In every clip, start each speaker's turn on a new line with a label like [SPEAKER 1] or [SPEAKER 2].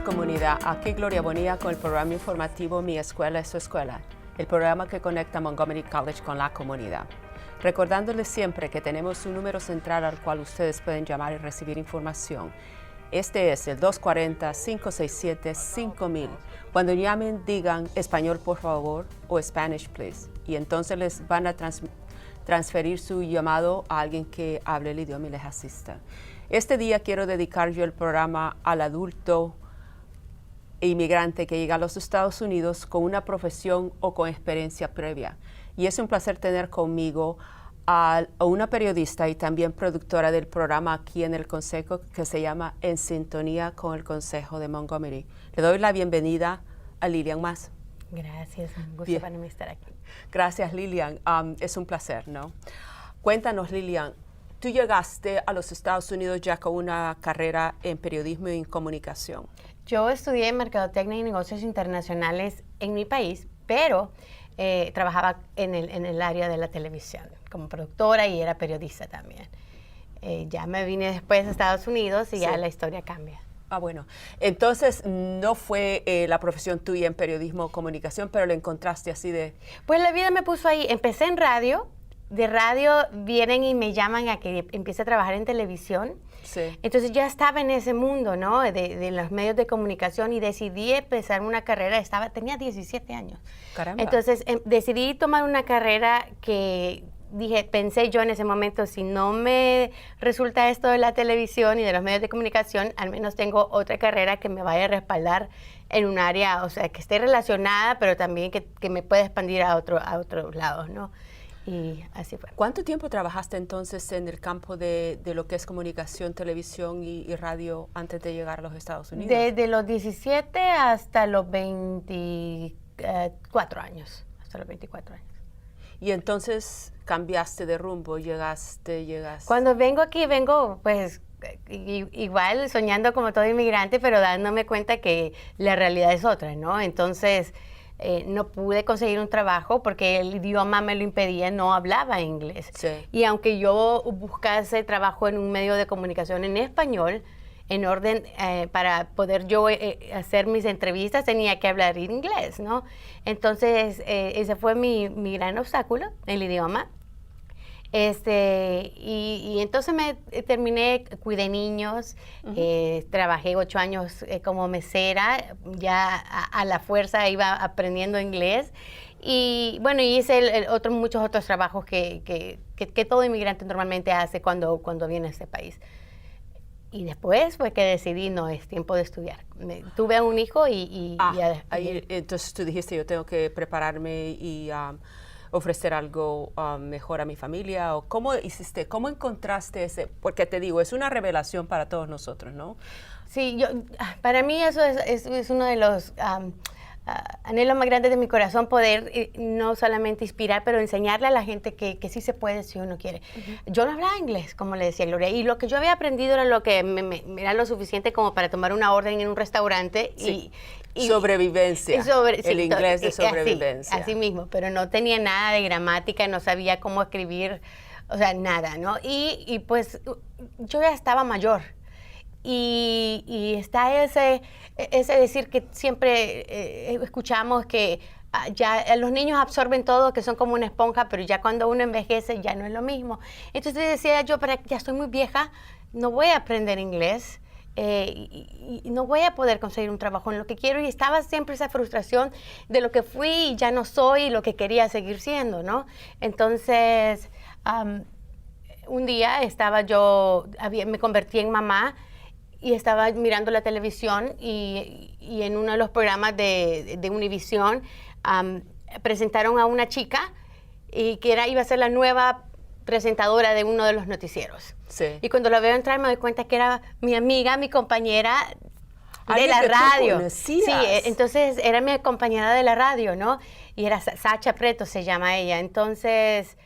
[SPEAKER 1] comunidad. Aquí Gloria Bonilla con el programa informativo Mi Escuela es su Escuela, el programa que conecta Montgomery College con la comunidad. Recordándoles siempre que tenemos un número central al cual ustedes pueden llamar y recibir información. Este es el 240-567-5000. Cuando llamen, digan español por favor o Spanish please. Y entonces les van a transferir su llamado a alguien que hable el idioma y les asista. Este día quiero dedicar yo el programa al adulto inmigrante que llega a los Estados Unidos con una profesión o con experiencia previa. Y es un placer tener conmigo a una periodista y también productora del programa aquí en el Consejo que se llama En Sintonía con el Consejo de Montgomery. Le doy la bienvenida a Lilian Mas.
[SPEAKER 2] Gracias, un gusto para mí estar aquí.
[SPEAKER 1] Gracias, Lilian. Es un placer, ¿no? Cuéntanos, Lilian, tú llegaste a los Estados Unidos ya con una carrera en periodismo y en comunicación.
[SPEAKER 2] Yo estudié Mercadotecnia y Negocios Internacionales en mi país, pero trabajaba en el área de la televisión como productora y era periodista también. Ya me vine después a Estados Unidos y ya la historia cambia.
[SPEAKER 1] Ah, bueno. Entonces, no fue la profesión tuya en periodismo o comunicación, pero lo encontraste así de...
[SPEAKER 2] Pues la vida me puso ahí. Empecé en radio. De radio vienen y me llaman a que empiece a trabajar en televisión.
[SPEAKER 1] Sí.
[SPEAKER 2] Entonces ya estaba en ese mundo, ¿no? De los medios de comunicación y decidí empezar una carrera. Tenía 17 años.
[SPEAKER 1] Caramba.
[SPEAKER 2] Entonces decidí tomar una carrera que pensé yo en ese momento, si no me resulta esto de la televisión y de los medios de comunicación, al menos tengo otra carrera que me vaya a respaldar en un área, o sea, que esté relacionada, pero también que me pueda expandir a otros lados, ¿no? Y así fue.
[SPEAKER 1] ¿Cuánto tiempo trabajaste entonces en el campo de lo que es comunicación, televisión y radio antes de llegar a los Estados Unidos?
[SPEAKER 2] Desde los 17 hasta los 24 años. Hasta los 24 años.
[SPEAKER 1] Y entonces cambiaste de rumbo, llegaste.
[SPEAKER 2] Cuando vengo aquí, vengo pues igual soñando como todo inmigrante, pero dándome cuenta que la realidad es otra, ¿no? Entonces... no pude conseguir un trabajo porque el idioma me lo impedía, no hablaba inglés.
[SPEAKER 1] Sí.
[SPEAKER 2] Y aunque yo buscase trabajo en un medio de comunicación en español, en orden para poder yo hacer mis entrevistas tenía que hablar inglés, ¿no? Entonces ese fue mi gran obstáculo, el idioma. Y entonces cuidé niños, trabajé 8 años como mesera, ya a la fuerza iba aprendiendo inglés y bueno, hice muchos otros trabajos que todo inmigrante normalmente hace cuando viene a este país. Y después fue que decidí, no, es tiempo de estudiar. Tuve un hijo
[SPEAKER 1] entonces tú dijiste, yo tengo que prepararme y... ofrecer algo mejor a mi familia, o ¿cómo hiciste, cómo encontraste ese? Porque te digo, es una revelación para todos nosotros, ¿no?
[SPEAKER 2] Sí, para mí eso es uno de los anhelos más grandes de mi corazón, poder no solamente inspirar, pero enseñarle a la gente que sí se puede si uno quiere. Yo no hablaba inglés, como le decía Gloria, y lo que yo había aprendido era lo que era lo suficiente como para tomar una orden en un restaurante
[SPEAKER 1] y sobrevivencia, el inglés de sobrevivencia.
[SPEAKER 2] Así mismo, pero no tenía nada de gramática, no sabía cómo escribir, o sea, nada, ¿no? Y pues yo ya estaba mayor. Y está ese decir que siempre escuchamos que ya los niños absorben todo, que son como una esponja, pero ya cuando uno envejece ya no es lo mismo. Entonces decía yo, ya estoy muy vieja, no voy a aprender inglés. Y no voy a poder conseguir un trabajo en lo que quiero, y estaba siempre esa frustración de lo que fui y ya no soy lo que quería seguir siendo, ¿no? Entonces un día me convertí en mamá y estaba mirando la televisión y en uno de los programas de Univisión presentaron a una chica y que iba a ser la nueva presentadora de uno de los noticieros.
[SPEAKER 1] Sí.
[SPEAKER 2] Y cuando la veo entrar me doy cuenta que era mi amiga, mi compañera de la radio.
[SPEAKER 1] Sí,
[SPEAKER 2] entonces era mi compañera de la radio, ¿no? Y era Sacha Preto, se llama ella. Entonces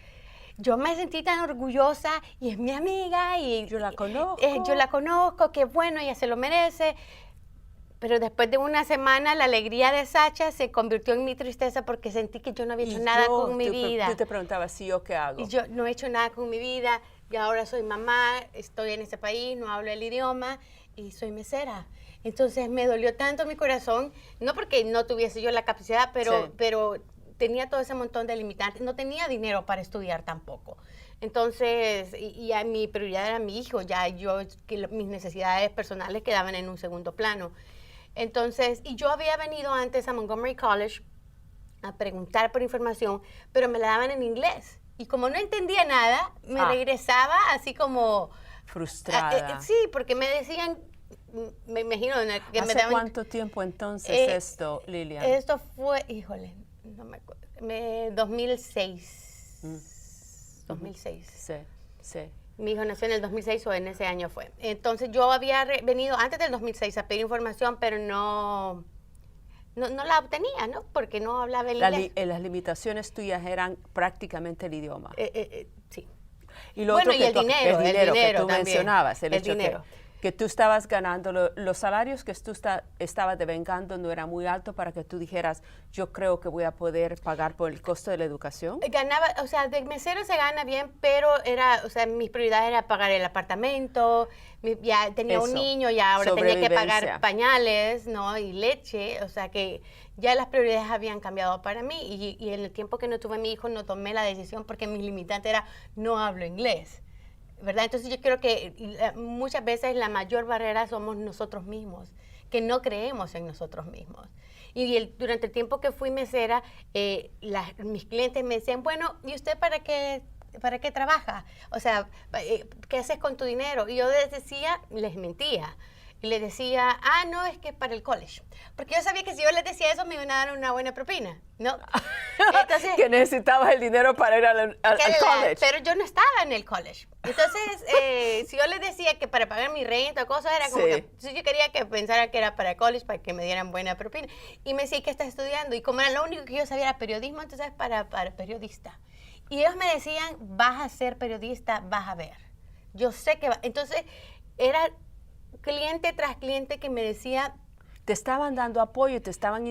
[SPEAKER 2] yo me sentí tan orgullosa y es mi amiga y
[SPEAKER 1] yo la conozco.
[SPEAKER 2] Yo la conozco, qué bueno, ella se lo merece. Pero después de una semana, la alegría de Sacha se convirtió en mi tristeza porque sentí que yo no había hecho nada con mi vida.
[SPEAKER 1] Tú te preguntabas, ¿sí o qué hago?
[SPEAKER 2] Y yo no he hecho nada con mi vida, y ahora soy mamá, estoy en este país, no hablo el idioma y soy mesera. Entonces me dolió tanto mi corazón, no porque no tuviese yo la capacidad, pero tenía todo ese montón de limitantes, no tenía dinero para estudiar tampoco. Entonces, y a mi prioridad era mi hijo, ya mis necesidades personales quedaban en un segundo plano. Entonces, y yo había venido antes a Montgomery College a preguntar por información, pero me la daban en inglés. Y como no entendía nada, me regresaba así como...
[SPEAKER 1] frustrada.
[SPEAKER 2] Sí, porque me decían, me imagino que
[SPEAKER 1] ¿Hace
[SPEAKER 2] me daban...
[SPEAKER 1] cuánto tiempo entonces esto, Lilian?
[SPEAKER 2] Esto fue, híjole, no me acuerdo, 2006. 2006.
[SPEAKER 1] Sí, sí.
[SPEAKER 2] Mi hijo nació en el 2006 o en ese año fue. Entonces yo había venido antes del 2006 a pedir información, pero no la obtenía, ¿no? Porque no hablaba el inglés.
[SPEAKER 1] Las limitaciones tuyas eran prácticamente el idioma.
[SPEAKER 2] Sí.
[SPEAKER 1] Y lo otro que
[SPEAKER 2] el dinero
[SPEAKER 1] que tú
[SPEAKER 2] también.
[SPEAKER 1] mencionabas, el hecho
[SPEAKER 2] dinero.
[SPEAKER 1] Que tú estabas ganando, los salarios que tú estabas devengando no era muy alto para que tú dijeras, yo creo que voy a poder pagar por el costo de la educación.
[SPEAKER 2] Ganaba, o sea, de mesero se gana bien, pero mi prioridad era pagar el apartamento, ya tenía un niño, ya ahora tenía que pagar pañales, ¿no? Y leche, o sea que ya las prioridades habían cambiado para mí y en el tiempo que no tuve a mi hijo no tomé la decisión porque mi limitante era no hablo inglés. ¿Verdad? Entonces yo creo que muchas veces la mayor barrera somos nosotros mismos, que no creemos en nosotros mismos. Y durante el tiempo que fui mesera, mis clientes me decían, bueno, ¿y usted para qué trabaja? O sea, ¿qué haces con tu dinero? Y yo les mentía. Y les decía, no, es que es para el college. Porque yo sabía que si yo les decía eso me iban a dar una buena propina, ¿no? Entonces,
[SPEAKER 1] que necesitabas el dinero para ir al college.
[SPEAKER 2] Pero yo no estaba en el college. Entonces, si yo les decía que para pagar mi renta o cosas, era como que yo quería que pensaran que era para el college, para que me dieran buena propina. Y me decía, ¿qué estás estudiando? Y como era lo único que yo sabía era periodismo, entonces para periodista. Y ellos me decían, vas a ser periodista, vas a ver. Yo sé que Entonces, era cliente tras cliente que me decía...
[SPEAKER 1] Te estaban dando apoyo, te estaban...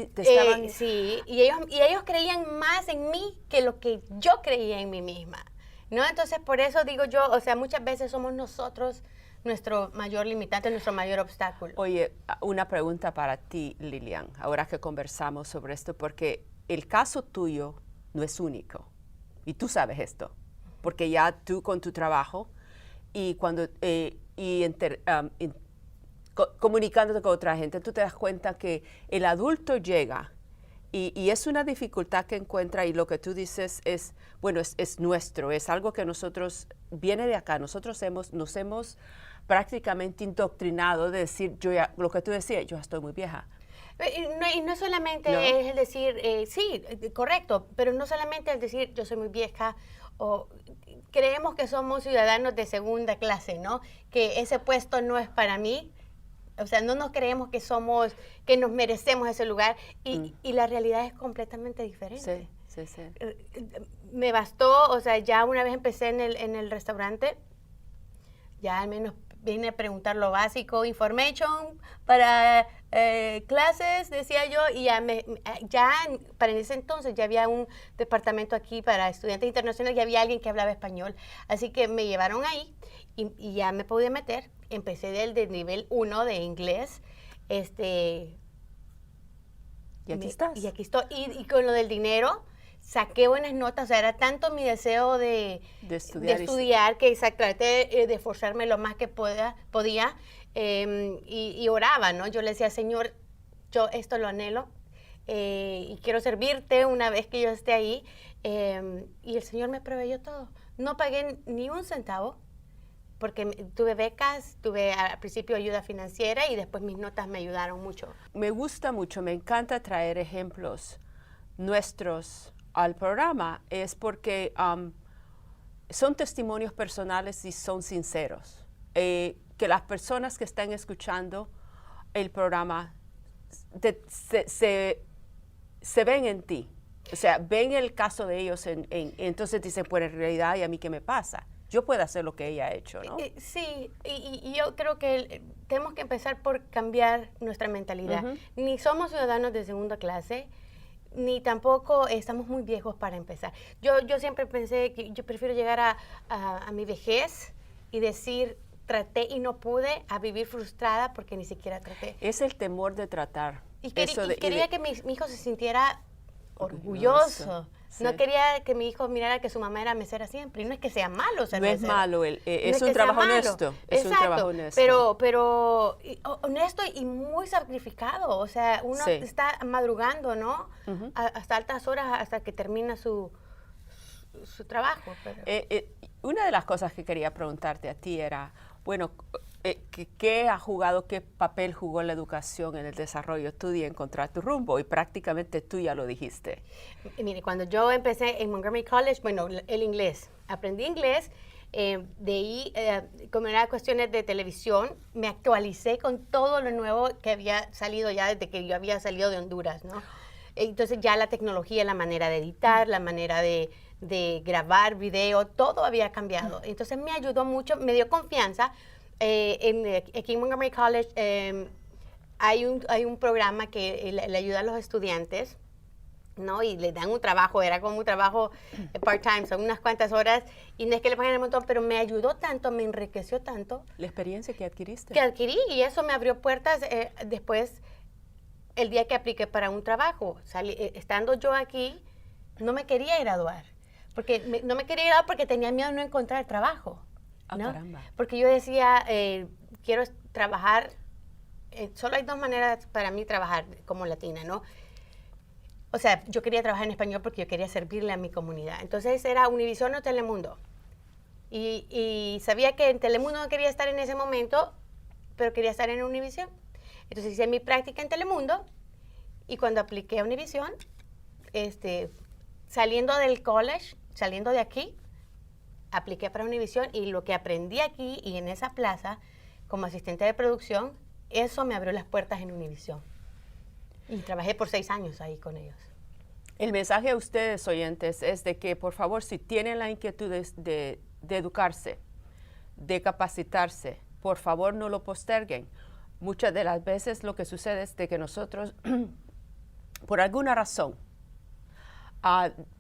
[SPEAKER 2] Sí, y ellos creían más en mí que lo que yo creía en mí misma, ¿no? Entonces, por eso digo yo, o sea, muchas veces somos nosotros nuestro mayor limitante, nuestro mayor obstáculo.
[SPEAKER 1] Oye, una pregunta para ti, Lilian, ahora que conversamos sobre esto, porque el caso tuyo no es único, y tú sabes esto, porque ya tú con tu trabajo y cuando... comunicándote con otra gente, tú te das cuenta que el adulto llega y es una dificultad que encuentra y lo que tú dices es, bueno, es nuestro, es algo que nosotros, viene de acá, nosotros nos hemos prácticamente indoctrinado de decir, lo que tú decías, yo estoy muy vieja.
[SPEAKER 2] Y no solamente es el decir, sí, correcto, pero no solamente el decir, yo soy muy vieja, o creemos que somos ciudadanos de segunda clase, ¿no? Que ese puesto no es para mí. O sea, no nos creemos que nos merecemos ese lugar y la realidad es completamente diferente.
[SPEAKER 1] Sí.
[SPEAKER 2] Me bastó, o sea, ya una vez empecé en el restaurante, ya al menos vine a preguntar lo básico, information para clases, decía yo, y ya para ese entonces ya había un departamento aquí para estudiantes internacionales, ya había alguien que hablaba español, así que me llevaron ahí y ya me podía meter. Empecé del nivel 1 de inglés,
[SPEAKER 1] y aquí estás.
[SPEAKER 2] Y aquí estoy, y con lo del dinero, saqué buenas notas, o sea, era tanto mi deseo de estudiar que traté de esforzarme lo más que podía, y oraba, ¿no? Yo le decía, Señor, yo esto lo anhelo, y quiero servirte una vez que yo esté ahí, y el Señor me proveyó todo. No pagué ni un centavo, porque tuve becas, tuve al principio ayuda financiera y después mis notas me ayudaron mucho.
[SPEAKER 1] Me gusta mucho, me encanta traer ejemplos nuestros al programa, es porque son testimonios personales y son sinceros. Que las personas que están escuchando el programa se ven en ti. O sea, ven el caso de ellos, entonces dicen, pues en realidad, ¿y a mí qué me pasa? Yo puedo hacer lo que ella ha hecho, ¿no?
[SPEAKER 2] Sí, y yo creo que tenemos que empezar por cambiar nuestra mentalidad. Ni somos ciudadanos de segunda clase, ni tampoco estamos muy viejos para empezar. Yo siempre pensé que yo prefiero llegar a mi vejez y decir, traté y no pude, a vivir frustrada porque ni siquiera traté.
[SPEAKER 1] Es el temor de tratar.
[SPEAKER 2] Y quería que mi hijo se sintiera orgulloso.
[SPEAKER 1] Sí.
[SPEAKER 2] No quería que mi hijo mirara que su mamá era mesera siempre. Y no es que sea malo ser
[SPEAKER 1] No es
[SPEAKER 2] mesera.
[SPEAKER 1] malo, es
[SPEAKER 2] No
[SPEAKER 1] un
[SPEAKER 2] que
[SPEAKER 1] trabajo
[SPEAKER 2] sea malo.
[SPEAKER 1] honesto. Es un
[SPEAKER 2] Exacto,
[SPEAKER 1] trabajo honesto.
[SPEAKER 2] pero honesto y muy sacrificado. O sea, uno
[SPEAKER 1] Sí.
[SPEAKER 2] está madrugando, ¿no? Hasta altas horas, hasta que termina su trabajo. Pero.
[SPEAKER 1] Una de las cosas que quería preguntarte a ti era, bueno, ¿qué papel jugó la educación en el desarrollo tuyo y encontrar tu rumbo? Y prácticamente tú ya lo dijiste.
[SPEAKER 2] Mire, cuando yo empecé en Montgomery College, bueno, el inglés, aprendí inglés, de ahí, como era cuestiones de televisión, me actualicé con todo lo nuevo que había salido ya desde que yo había salido de Honduras, ¿no? Entonces ya la tecnología, la manera de editar, la manera de grabar video, todo había cambiado. Entonces me ayudó mucho, me dio confianza. Aquí en Montgomery College hay un programa que le ayuda a los estudiantes, ¿no? Y les dan un trabajo, era como un trabajo part-time, son unas cuantas horas, y no es que le paguen un montón, pero me ayudó tanto, me enriqueció tanto.
[SPEAKER 1] La experiencia que adquiriste.
[SPEAKER 2] Que adquirí, y eso me abrió puertas después, el día que apliqué para un trabajo. Estando yo aquí, no me quería graduar, no me quería graduar porque tenía miedo de no encontrar trabajo. ¿no?
[SPEAKER 1] Caramba.
[SPEAKER 2] Porque yo decía, quiero trabajar, solo hay dos maneras para mí trabajar como latina, ¿no? O sea, yo quería trabajar en español porque yo quería servirle a mi comunidad. Entonces era Univision o Telemundo. Y sabía que en Telemundo no quería estar en ese momento, pero quería estar en Univision. Entonces hice mi práctica en Telemundo y cuando apliqué a Univision, saliendo del college, saliendo de aquí, apliqué para Univision y lo que aprendí aquí y en esa plaza como asistente de producción, eso me abrió las puertas en Univision. Y trabajé por 6 años ahí con ellos.
[SPEAKER 1] El mensaje a ustedes, oyentes, es de que, por favor, si tienen la inquietud de educarse, de capacitarse, por favor, no lo posterguen. Muchas de las veces lo que sucede es de que nosotros, por alguna razón,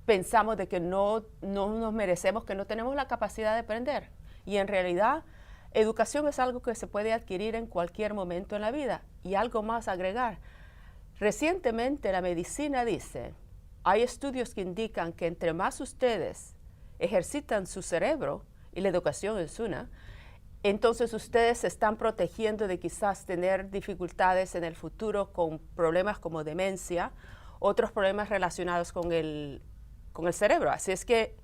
[SPEAKER 1] pensamos de que no nos merecemos, que no tenemos la capacidad de aprender. Y en realidad, educación es algo que se puede adquirir en cualquier momento en la vida. Y algo más agregar. Recientemente la medicina dice, hay estudios que indican que entre más ustedes ejercitan su cerebro, y la educación es una, entonces ustedes se están protegiendo de quizás tener dificultades en el futuro con problemas como demencia, otros problemas relacionados con el cerebro. Así es que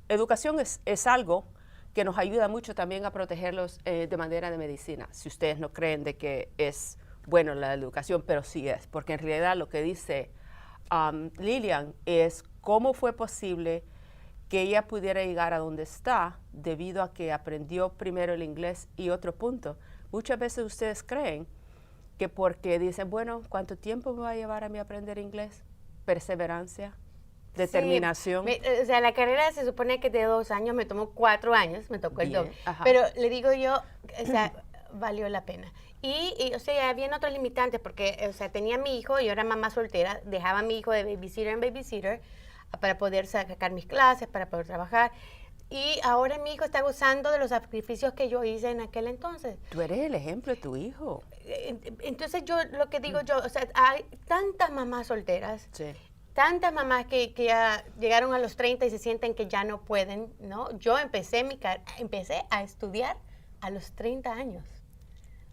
[SPEAKER 1] educación es algo que nos ayuda mucho también a protegerlos de manera de medicina, si ustedes no creen de que es bueno la educación, pero sí es, porque en realidad lo que dice Lilian es cómo fue posible que ella pudiera llegar a donde está debido a que aprendió primero el inglés. Y otro punto, muchas veces ustedes creen que porque dicen, bueno, ¿cuánto tiempo me va a llevar a mí aprender inglés? Perseverancia, determinación.
[SPEAKER 2] Sí, o sea, la carrera se supone que de 2 años, me tomó 4 años, me tocó el doble.
[SPEAKER 1] Ajá.
[SPEAKER 2] Pero le digo yo, o sea, valió la pena. Y o sea, había otros limitantes porque, o sea, tenía a mi hijo, yo era mamá soltera, dejaba a mi hijo de babysitter en babysitter para poder sacar mis clases, para poder trabajar. Y ahora mi hijo está gozando de los sacrificios que yo hice en aquel entonces.
[SPEAKER 1] Tú eres el ejemplo de tu hijo.
[SPEAKER 2] Entonces yo, lo que digo yo, o sea, hay tantas mamás solteras,
[SPEAKER 1] Sí.
[SPEAKER 2] tantas mamás que ya llegaron a los 30 y se sienten que ya no pueden, ¿no? Yo empecé a estudiar a los 30 años.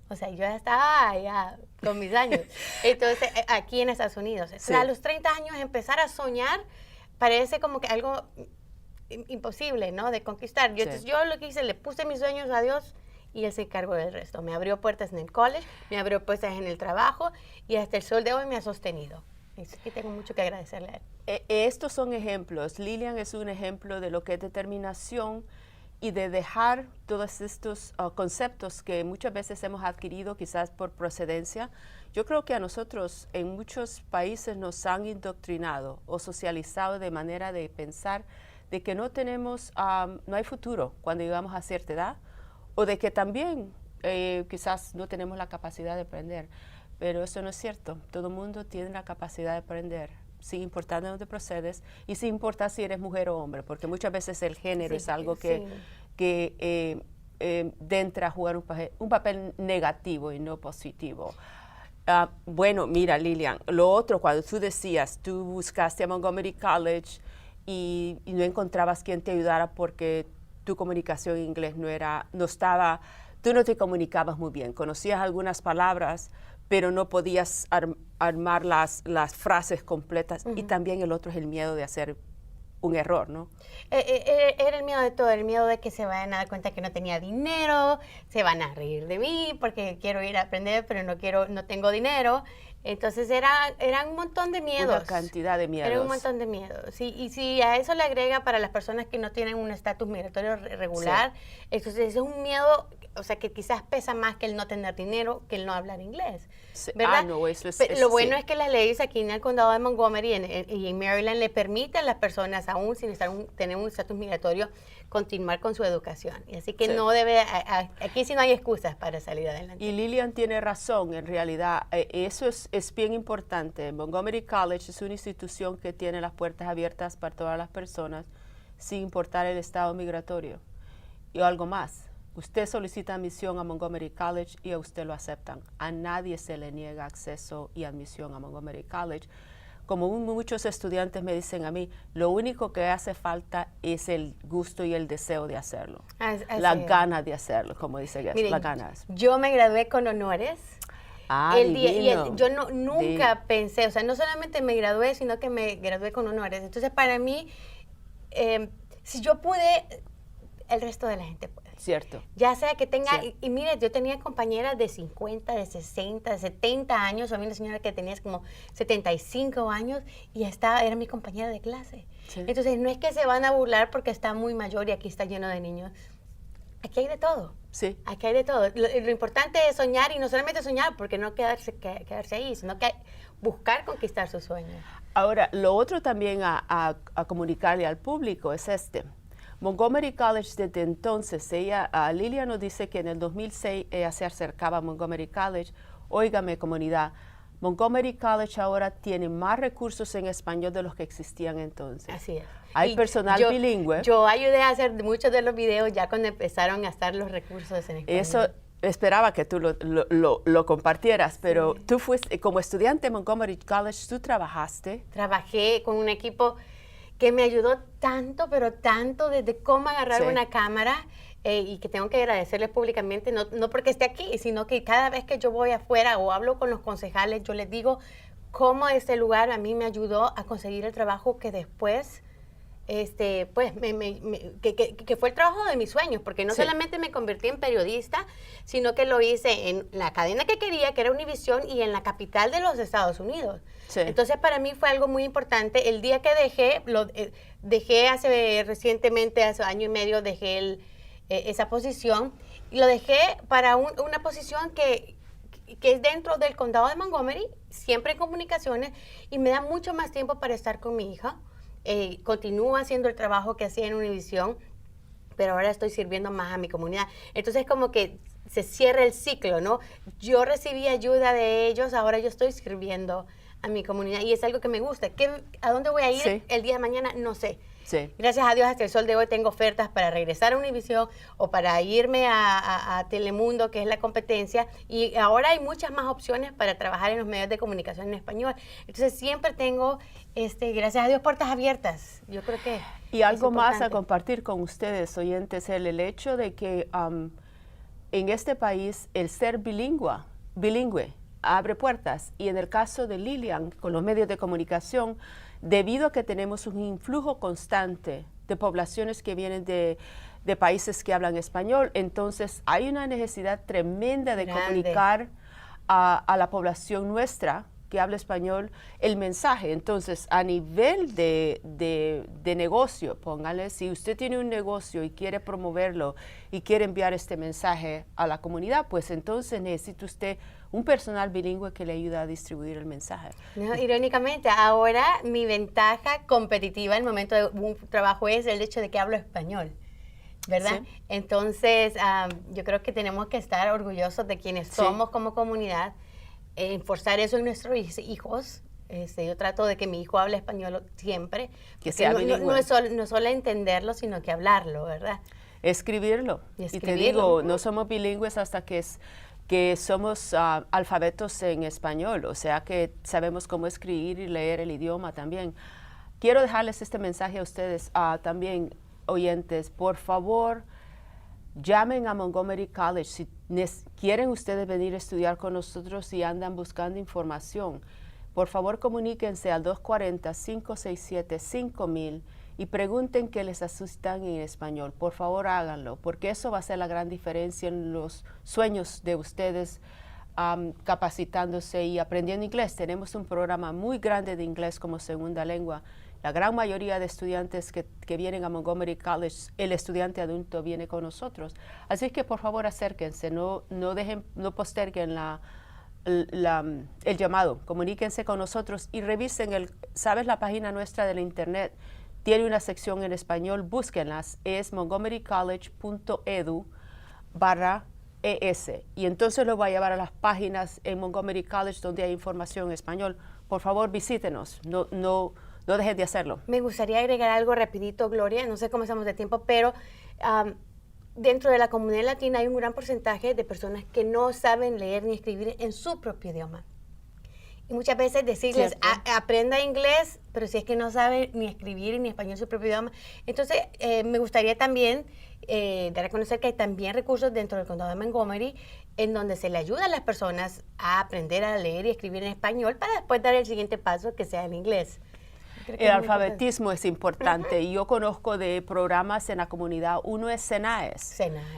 [SPEAKER 2] O sea, yo ya estaba ya con mis años. Entonces, aquí en Estados Unidos.
[SPEAKER 1] Sí.
[SPEAKER 2] A los 30 años empezar a soñar parece como que algo imposible, ¿no? De conquistar.
[SPEAKER 1] Sí.
[SPEAKER 2] Entonces, yo lo que hice, le puse mis sueños a Dios y Él se encargó del resto. Me abrió puertas en el college, me abrió puertas en el trabajo y hasta el sol de hoy me ha sostenido. Así que tengo mucho que agradecerle a Él.
[SPEAKER 1] Estos son ejemplos. Lilian es un ejemplo de lo que es determinación y de dejar todos estos conceptos que muchas veces hemos adquirido quizás por procedencia. Yo creo que a nosotros en muchos países nos han indoctrinado o socializado de manera de pensar de que no tenemos, no hay futuro cuando llegamos a cierta edad, o de que también quizás no tenemos la capacidad de aprender. Pero eso no es cierto. Todo el mundo tiene la capacidad de aprender, sin importar de dónde procedes y sin importar si eres mujer o hombre, porque muchas veces el género es algo que entra a jugar un papel negativo y no positivo. Bueno, mira, Lilian, lo otro, cuando tú decías, tú buscaste a Montgomery College y no encontrabas quien te ayudara porque tu comunicación en inglés tú no te comunicabas muy bien, conocías algunas palabras, pero no podías armar las frases completas. Y también el otro es el miedo de hacer un error, ¿no?
[SPEAKER 2] Era el miedo de todo, el miedo de que se vayan a dar cuenta que no tenía dinero, se van a reír de mí porque quiero ir a aprender, pero no tengo dinero. Entonces eran un montón de miedos.
[SPEAKER 1] Una cantidad de miedos.
[SPEAKER 2] Era un montón de miedos. Sí, y si a eso le agrega para las personas que no tienen un estatus migratorio regular, entonces es un miedo, o sea, que quizás pesa más que el no tener dinero, que el no hablar inglés.
[SPEAKER 1] Sí.
[SPEAKER 2] ¿Verdad?
[SPEAKER 1] No,
[SPEAKER 2] lo bueno es que las leyes aquí en el condado de Montgomery y en Maryland le permiten a las personas, aún sin tener un estatus migratorio, continuar con su educación. Y así que no debe, aquí sí no hay excusas para salir adelante.
[SPEAKER 1] Y Lilian tiene razón, en realidad, eso es bien importante. Montgomery College es una institución que tiene las puertas abiertas para todas las personas, sin importar el estado migratorio. Y algo más, usted solicita admisión a Montgomery College y a usted lo aceptan. A nadie se le niega acceso y admisión a Montgomery College. Como muchos estudiantes me dicen a mí, lo único que hace falta es el gusto y el deseo de hacerlo. Las ganas de hacerlo, como dice Guess, las ganas.
[SPEAKER 2] Yo me gradué con honores. Yo nunca pensé, o sea, no solamente me gradué, sino que me gradué con honores. Entonces, para mí, si yo pude, el resto de la gente puede.
[SPEAKER 1] Cierto.
[SPEAKER 2] Ya sea que tenga, y mire, yo tenía compañeras de 50, de 60, de 70 años, había una señora que tenía como 75 años y era mi compañera de clase. Sí. Entonces, no es que se van a burlar porque está muy mayor y aquí está lleno de niños. Aquí hay de todo.
[SPEAKER 1] Sí.
[SPEAKER 2] Aquí hay de todo. Lo importante es soñar y no solamente soñar, porque no quedarse ahí, sino que buscar conquistar sus sueños. Ahora,
[SPEAKER 1] lo otro también a comunicarle al público es Montgomery College desde entonces, Lilian nos dice que en el 2006 ella se acercaba a Montgomery College. Óigame, comunidad, Montgomery College ahora tiene más recursos en español de los que existían entonces.
[SPEAKER 2] Así es.
[SPEAKER 1] Hay personal bilingüe.
[SPEAKER 2] Yo ayudé a hacer muchos de los videos ya cuando empezaron a estar los recursos en español.
[SPEAKER 1] Eso esperaba que tú lo compartieras, pero tú fuiste, como estudiante de Montgomery College, tú trabajaste.
[SPEAKER 2] Trabajé con un equipo que me ayudó tanto, pero tanto, desde cómo agarrar una cámara, y que tengo que agradecerles públicamente, no porque esté aquí, sino que cada vez que yo voy afuera o hablo con los concejales, yo les digo cómo este lugar a mí me ayudó a conseguir el trabajo que después, pues, que fue el trabajo de mis sueños, porque no solamente me convertí en periodista, sino que lo hice en la cadena que quería, que era Univision, y en la capital de los Estados Unidos. Sí. Entonces, para mí fue algo muy importante. El día que dejé recientemente, hace año y medio, dejé esa posición, y lo dejé para una posición que es dentro del condado de Montgomery, siempre en comunicaciones, y me da mucho más tiempo para estar con mi hija. Continúo haciendo el trabajo que hacía en Univision, pero ahora estoy sirviendo más a mi comunidad. Entonces, como que se cierra el ciclo, ¿no? Yo recibí ayuda de ellos, ahora yo estoy sirviendo a mi comunidad y es algo que me gusta. ¿A dónde voy a ir el día de mañana? No sé. Sí. Gracias a Dios, hasta el sol de hoy tengo ofertas para regresar a Univision o para irme a Telemundo, que es la competencia, y ahora hay muchas más opciones para trabajar en los medios de comunicación en español. Entonces siempre tengo, gracias a Dios, puertas abiertas. Yo creo que
[SPEAKER 1] y algo más a compartir con ustedes, oyentes, el hecho de que en este país el ser bilingüe abre puertas, y en el caso de Lilian, con los medios de comunicación, debido a que tenemos un influjo constante de poblaciones que vienen de países que hablan español, entonces hay una necesidad tremenda de comunicar a la población nuestra que habla español el mensaje. Entonces, a nivel de negocio, póngale, si usted tiene un negocio y quiere promoverlo y quiere enviar este mensaje a la comunidad, pues entonces necesita usted un personal bilingüe que le ayude a distribuir el mensaje.
[SPEAKER 2] No, irónicamente, ahora mi ventaja competitiva en el momento de un trabajo es el hecho de que hablo español, ¿verdad? Sí. Entonces, yo creo que tenemos que estar orgullosos de quienes somos como comunidad, enforzar eso en nuestros hijos. Yo trato de que mi hijo hable español siempre,
[SPEAKER 1] que sea bilingüe.
[SPEAKER 2] No es solo entenderlo, sino que hablarlo, ¿verdad?
[SPEAKER 1] escribirlo. Y te digo, no somos bilingües hasta que somos alfabetos en español, o sea que sabemos cómo escribir y leer el idioma también. Quiero dejarles este mensaje a ustedes también, oyentes. Por favor, llamen a Montgomery College si quieren ustedes venir a estudiar con nosotros y andan buscando información. Por favor, comuníquense al 240-567-5000 y pregunten qué les asustan en español. Por favor, háganlo, porque eso va a ser la gran diferencia en los sueños de ustedes capacitándose y aprendiendo inglés. Tenemos un programa muy grande de inglés como segunda lengua. La gran mayoría de estudiantes que vienen a Montgomery College, el estudiante adulto viene con nosotros. Así que por favor acérquense, no posterguen el llamado, comuníquense con nosotros y revisen ¿sabes? La página nuestra de la internet tiene una sección en español, búsquenlas, es montgomerycollege.edu/ES y entonces lo va a llevar a las páginas en Montgomery College donde hay información en español. Por favor, visítenos, no dejes de hacerlo.
[SPEAKER 2] Me gustaría agregar algo rapidito, Gloria, no sé cómo estamos de tiempo, pero dentro de la comunidad latina hay un gran porcentaje de personas que no saben leer ni escribir en su propio idioma. Y muchas veces decirles, aprenda inglés, pero si es que no sabe ni escribir ni español en su propio idioma. Entonces, me gustaría también dar a conocer que hay también recursos dentro del condado de Montgomery en donde se le ayuda a las personas a aprender a leer y escribir en español para después dar el siguiente paso que sea en inglés.
[SPEAKER 1] El alfabetismo es importante. Y yo conozco de programas en la comunidad. Uno es CENAES.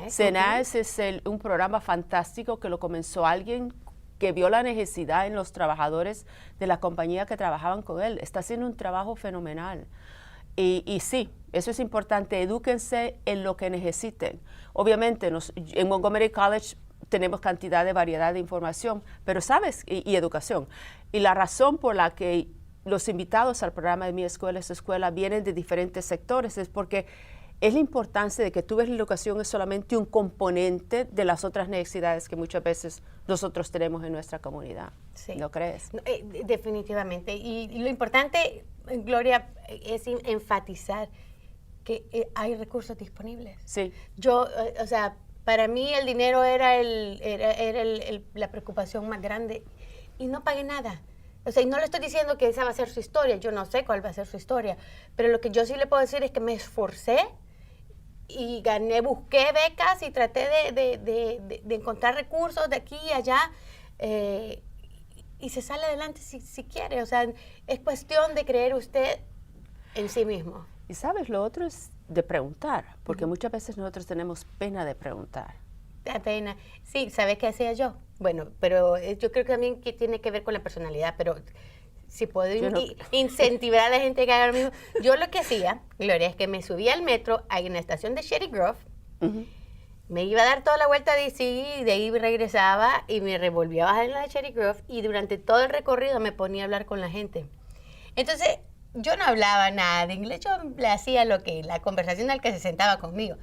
[SPEAKER 1] CENAES es un programa fantástico que lo comenzó alguien que vio la necesidad en los trabajadores de la compañía que trabajaban con él. Está haciendo un trabajo fenomenal. Y sí, eso es importante. Edúquense en lo que necesiten. Obviamente, en Montgomery College tenemos cantidad de variedad de información, pero sabes, y educación. Y la razón por la que los invitados al programa de Mi Escuela es tu Escuela vienen de diferentes sectores es porque es la importancia de que tú ves la educación es solamente un componente de las otras necesidades que muchas veces nosotros tenemos en nuestra comunidad.
[SPEAKER 2] Sí.
[SPEAKER 1] ¿No crees?
[SPEAKER 2] Definitivamente. Y lo importante, Gloria, es enfatizar que hay recursos disponibles.
[SPEAKER 1] Sí.
[SPEAKER 2] Yo, o sea, para mí el dinero era la preocupación más grande y no pagué nada. O sea, y no le estoy diciendo que esa va a ser su historia, yo no sé cuál va a ser su historia, pero lo que yo sí le puedo decir es que me esforcé y busqué becas y traté de encontrar recursos de aquí y allá y se sale adelante si quiere. O sea, es cuestión de creer usted en sí mismo.
[SPEAKER 1] Y sabes, lo otro es de preguntar, porque muchas veces nosotros tenemos pena de preguntar.
[SPEAKER 2] Da pena. Sí, ¿sabes qué hacía yo? Bueno, pero yo creo que también que tiene que ver con la personalidad, pero si puedo incentivar a la gente que haga lo mismo. Yo lo que hacía, Gloria, es que me subía al metro en la estación de Shady Grove, me iba a dar toda la vuelta a DC, y de ahí regresaba y me revolvía a bajar en la de Shady Grove y durante todo el recorrido me ponía a hablar con la gente. Entonces, yo no hablaba nada de inglés, yo le hacía la conversación al que se sentaba conmigo.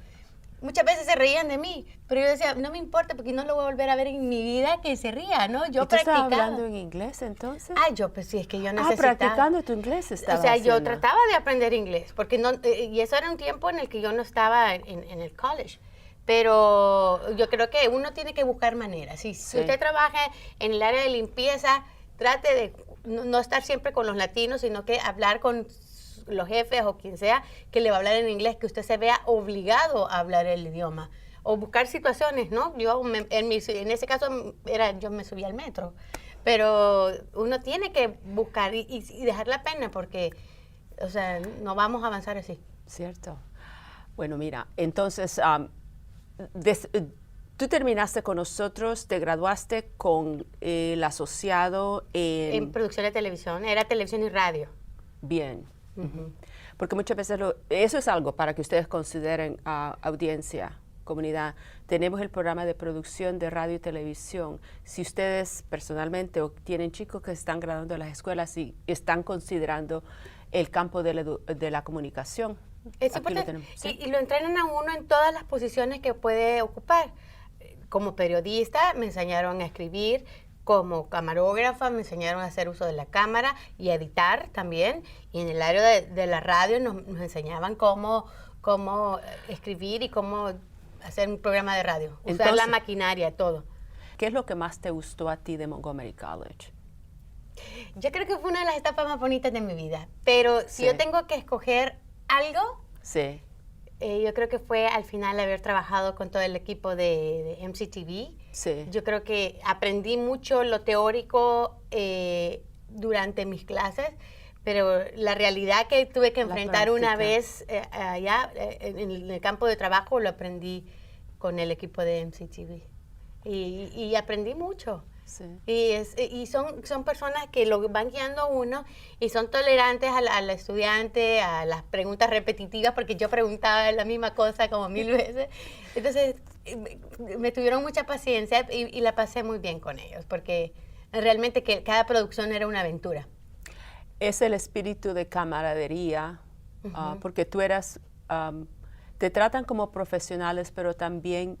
[SPEAKER 2] Muchas veces se reían de mí, pero yo decía, no me importa porque no lo voy a volver a ver en mi vida que se ría, ¿no? Yo
[SPEAKER 1] ¿Y tú estabas hablando en inglés entonces?
[SPEAKER 2] Pues sí, es que yo necesitaba.
[SPEAKER 1] Practicando tu inglés estabas.
[SPEAKER 2] O sea, yo
[SPEAKER 1] haciendo.
[SPEAKER 2] trataba de aprender inglés, porque y eso era un tiempo en el que yo no estaba en el college. Pero yo creo que uno tiene que buscar maneras. Si usted trabaja en el área de limpieza, trate de no estar siempre con los latinos, sino que hablar con los jefes o quien sea que le va a hablar en inglés, que usted se vea obligado a hablar el idioma o buscar situaciones, ¿no? Yo en ese caso yo me subía al metro, pero uno tiene que buscar y dejar la pena porque, o sea, no vamos a avanzar así.
[SPEAKER 1] Cierto. Bueno, mira, entonces tú terminaste con nosotros, te graduaste con el asociado
[SPEAKER 2] en producción de televisión, era televisión y radio.
[SPEAKER 1] Bien. Porque muchas veces eso es algo para que ustedes consideren audiencia, comunidad. Tenemos el programa de producción de radio y televisión. Si ustedes personalmente o tienen chicos que están graduando de las escuelas y están considerando el campo de la comunicación.
[SPEAKER 2] Es importante. Y lo entrenan a uno en todas las posiciones que puede ocupar. Como periodista me enseñaron a escribir, como camarógrafa me enseñaron a hacer uso de la cámara y a editar también. Y en el área de la radio nos enseñaban cómo cómo escribir y cómo hacer un programa de radio, usar
[SPEAKER 1] Entonces,
[SPEAKER 2] la maquinaria, todo.
[SPEAKER 1] ¿Qué es lo que más te gustó a ti de Montgomery College?
[SPEAKER 2] Yo creo que fue una de las etapas más bonitas de mi vida, pero si
[SPEAKER 1] Sí.
[SPEAKER 2] yo tengo que escoger algo,
[SPEAKER 1] Sí,
[SPEAKER 2] yo creo que fue al final haber trabajado con todo el equipo de MCTV.
[SPEAKER 1] sí.
[SPEAKER 2] Yo creo que aprendí mucho lo teórico durante mis clases, pero la realidad que tuve que
[SPEAKER 1] La
[SPEAKER 2] enfrentar una
[SPEAKER 1] práctica.
[SPEAKER 2] vez allá en el campo de trabajo lo aprendí con el equipo de MCTV. Y aprendí mucho.
[SPEAKER 1] Sí.
[SPEAKER 2] Y son personas que lo van guiando a uno y son tolerantes al estudiante, a las preguntas repetitivas, porque yo preguntaba la misma cosa como 1000 veces. Entonces, me tuvieron mucha paciencia y la pasé muy bien con ellos, porque realmente que cada producción era una aventura.
[SPEAKER 1] Es el espíritu de camaradería, porque tú eras, te tratan como profesionales, pero también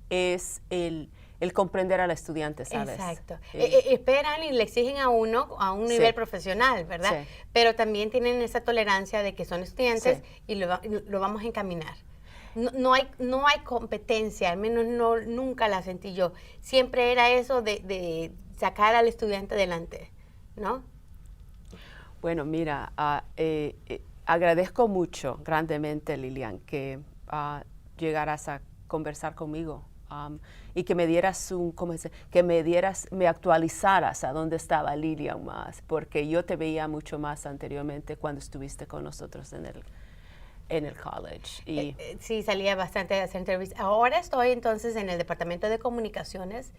[SPEAKER 1] es el comprender al estudiante, ¿sabes?
[SPEAKER 2] Exacto. Esperan y le exigen a uno a un nivel profesional, ¿verdad?
[SPEAKER 1] Sí.
[SPEAKER 2] Pero también tienen esa tolerancia de que son estudiantes
[SPEAKER 1] Sí.
[SPEAKER 2] y lo vamos a encaminar. No hay competencia, al menos nunca la sentí yo. Siempre era eso de sacar al estudiante adelante, ¿no?
[SPEAKER 1] Bueno, mira, agradezco mucho, grandemente, Lilian, que llegaras a conversar conmigo y que me dieras me actualizaras a dónde estaba Lilian más, porque yo te veía mucho más anteriormente cuando estuviste con nosotros en el college. Y
[SPEAKER 2] Sí, salía bastante a hacer entrevistas. Ahora estoy entonces en el Departamento de Comunicaciones,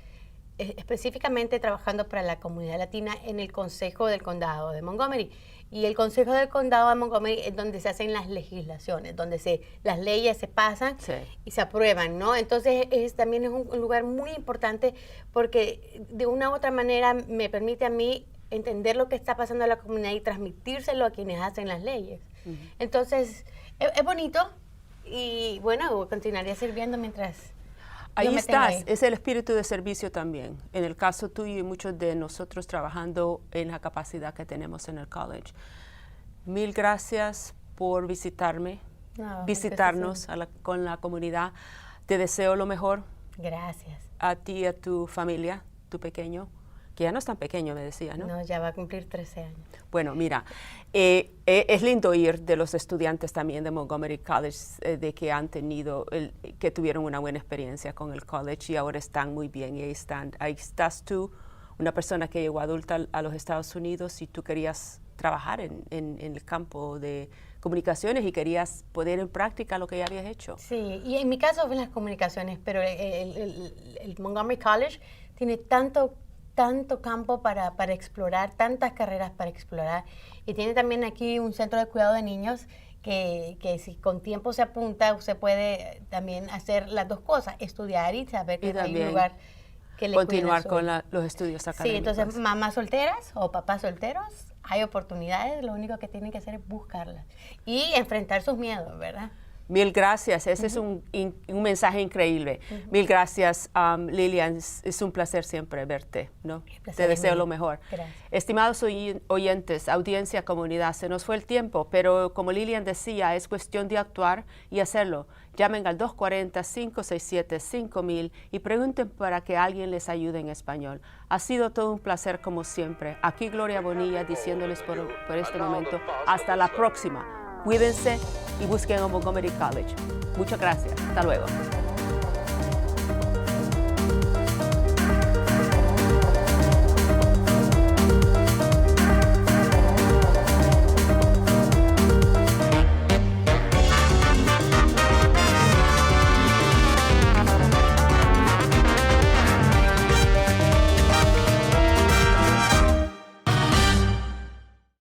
[SPEAKER 2] específicamente trabajando para la comunidad latina en el Consejo del Condado de Montgomery. Y el Consejo del Condado de Montgomery es donde se hacen las legislaciones, donde las leyes se pasan
[SPEAKER 1] Sí.
[SPEAKER 2] y se aprueban, ¿no? Entonces también es un lugar muy importante porque de una u otra manera me permite a mí entender lo que está pasando en la comunidad y transmitírselo a quienes hacen las leyes. Entonces es bonito y bueno, continuaré sirviendo mientras...
[SPEAKER 1] ahí
[SPEAKER 2] yo me tengo
[SPEAKER 1] estás,
[SPEAKER 2] ahí.
[SPEAKER 1] es el espíritu de servicio también. En el caso tuyo y muchos de nosotros trabajando en la capacidad que tenemos en el college. Mil gracias por visitarme,
[SPEAKER 2] No,
[SPEAKER 1] visitarnos con la comunidad. Te deseo lo mejor
[SPEAKER 2] Gracias.
[SPEAKER 1] a ti y a tu familia, tu pequeño, que ya no es tan pequeño, me decías, ¿no?
[SPEAKER 2] No, ya va a cumplir 13 años.
[SPEAKER 1] Bueno, mira, es lindo oír de los estudiantes también de Montgomery College de que han tenido, que tuvieron una buena experiencia con el college y ahora están muy bien. Y ahí estás tú, una persona que llegó adulta a los Estados Unidos y tú querías trabajar en el campo de comunicaciones y querías poner en práctica lo que ya habías hecho.
[SPEAKER 2] Sí, y en mi caso fue las comunicaciones, pero el Montgomery College tiene tanto campo para explorar, tantas carreras para explorar. Y tiene también aquí un centro de cuidado de niños que si con tiempo se apunta, usted puede también hacer las dos cosas, estudiar y saber que hay un lugar que le
[SPEAKER 1] continuar
[SPEAKER 2] cuide
[SPEAKER 1] con los estudios académicos.
[SPEAKER 2] Sí, entonces mamás solteras o papás solteros, hay oportunidades, lo único que tienen que hacer es buscarlas y enfrentar sus miedos, ¿verdad?
[SPEAKER 1] Mil gracias, ese es un mensaje increíble. Mil gracias, Lilian, es un placer siempre verte, ¿no? Te deseo lo mejor.
[SPEAKER 2] Gracias.
[SPEAKER 1] Estimados oyentes, audiencia, comunidad, se nos fue el tiempo, pero como Lilian decía, es cuestión de actuar y hacerlo. Llamen al 240-567-5000 y pregunten para que alguien les ayude en español. Ha sido todo un placer como siempre. Aquí Gloria Bonilla diciéndoles por este momento, hasta la próxima. Cuídense y busquen a Montgomery College. Muchas gracias. Hasta luego.